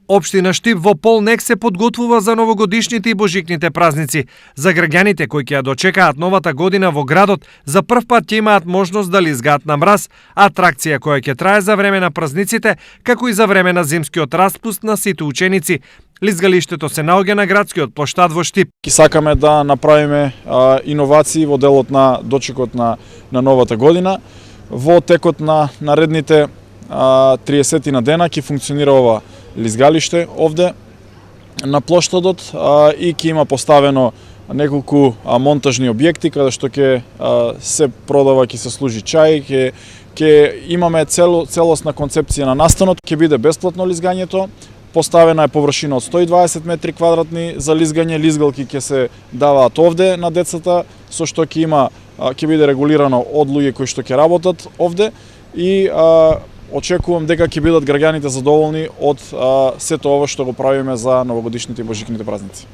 Општина Штип во полнек се подготвува за новогодишните и божикните празници. За граѓаните кои ќе ја дочекаат новата година во градот, за прв пат ќе имаат можност да лизгаат на мраз, атракција која ќе трае за време на празниците, како и за време на зимскиот распуст на сите ученици. Лизгалиштето се наоѓа на градскиот плоштад во Штип. Ки сакаме да направиме иновации во делот на дочекот на новата година. Во текот на наредните 30 на дена ќе функционира ова лизгалиште овде на плоштадот и ќе има поставено неколку монтажни објекти каде што ќе се продава, ќе се служи чај, ќе имаме целосна концепција на настанот, ќе биде бесплатно лизгањето. Поставена е површина од 120 метри квадратни за лизгање, лизгалки ќе се даваат овде на децата, со што ќе биде регулирано од луѓе кои што ќе работат овде и очекувам дека ќе бидат граѓаните задоволни од сето ова што го правиме за новогодишните и божикните празници.